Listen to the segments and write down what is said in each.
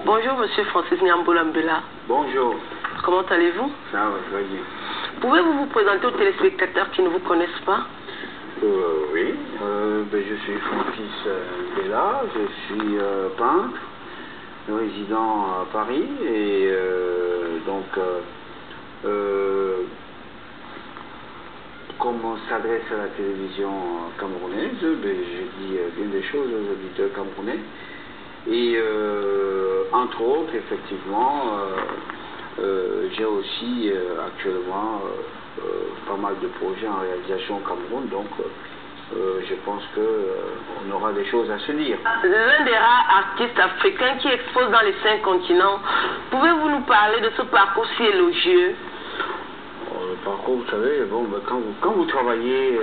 Bonjour Monsieur Francis Nyambola Mbela. Bonjour. Comment allez-vous? Ça va, très bien. Pouvez-vous vous présenter aux téléspectateurs qui ne vous connaissent pas? Oui, je suis Francis Mbela, je suis peintre, résident à Paris et comme on s'adresse à la télévision camerounaise, je dis bien des choses aux auditeurs camerounais. Et entre autres, effectivement, j'ai aussi actuellement pas mal de projets en réalisation au Cameroun, donc je pense qu'on aura des choses à se dire. L'un des rares artistes africains qui expose dans les 5 continents, pouvez-vous nous parler de ce parcours si élogieux? Le parcours, vous savez, quand vous travaillez,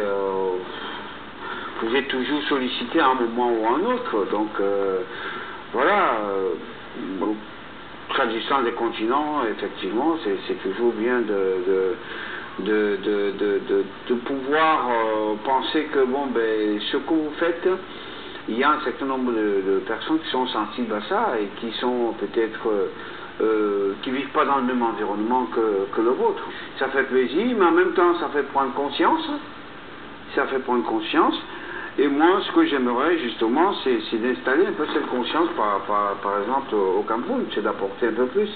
vous êtes toujours sollicité à un moment ou à un autre, donc voilà. S'agissant des continents, effectivement, c'est toujours bien de pouvoir penser que ce que vous faites, il y a un certain nombre de personnes qui sont sensibles à ça et qui sont peut-être qui vivent pas dans le même environnement que le vôtre. Ça fait plaisir, mais en même temps ça fait prendre conscience. Et moi, ce que j'aimerais justement, c'est d'installer un peu cette conscience, par exemple, au Cameroun, c'est d'apporter un peu plus.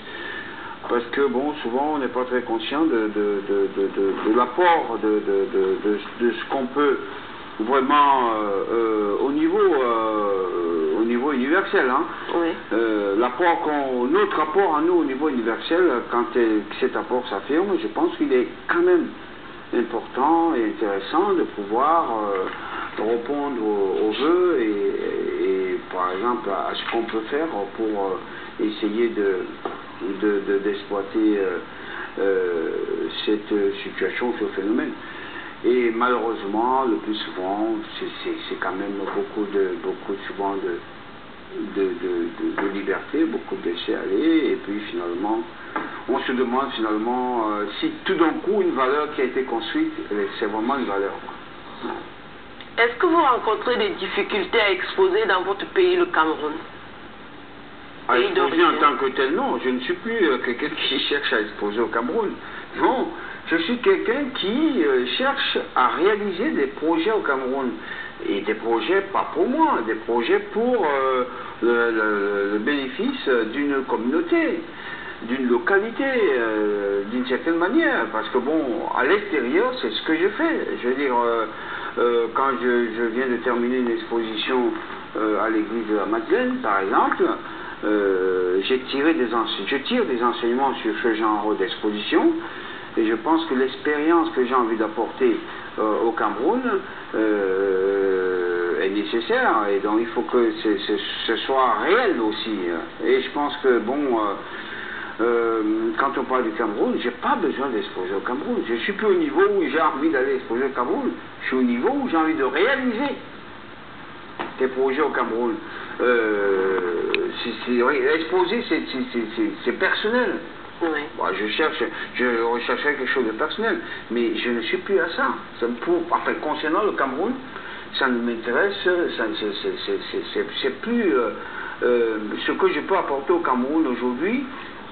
Parce que, bon, souvent, on n'est pas très conscient de l'apport de ce qu'on peut vraiment, au niveau universel, hein. Oui. Notre apport à nous au niveau universel, quand cet apport s'affirme, je pense qu'il est quand même important et intéressant de pouvoir répondre aux vœux et par exemple à ce qu'on peut faire pour essayer d'exploiter cette situation, ce phénomène. Et malheureusement, le plus souvent, c'est quand même beaucoup souvent de liberté, beaucoup de laisser aller, et puis finalement, on se demande finalement si tout d'un coup une valeur qui a été construite, c'est vraiment une valeur. Est-ce que vous rencontrez des difficultés à exposer dans votre pays, le Cameroun? À exposer en tant que tel, non. Je ne suis plus quelqu'un qui cherche à exposer au Cameroun. Non, je suis quelqu'un qui cherche à réaliser des projets au Cameroun. Et des projets pas pour moi, des projets pour le bénéfice d'une communauté, d'une localité, d'une certaine manière. Parce que bon, à l'extérieur, c'est ce que je fais. Je veux dire, quand je viens de terminer une exposition à l'église de la Madeleine, par exemple, je tire des enseignements sur ce genre d'exposition, et je pense que l'expérience que j'ai envie d'apporter au Cameroun est nécessaire, et donc il faut que ce soit réel aussi. Et je pense que bon, quand on parle du Cameroun, j'ai pas besoin d'exposer au Cameroun. Je suis plus au niveau où j'ai envie d'aller exposer au Cameroun. Je suis au niveau où j'ai envie de réaliser des projets au Cameroun. Exposer, c'est personnel. Oui. Bon, je recherchais quelque chose de personnel, mais je ne suis plus à ça. Enfin, concernant le Cameroun, ça ne m'intéresse, c'est plus ce que je peux apporter au Cameroun aujourd'hui,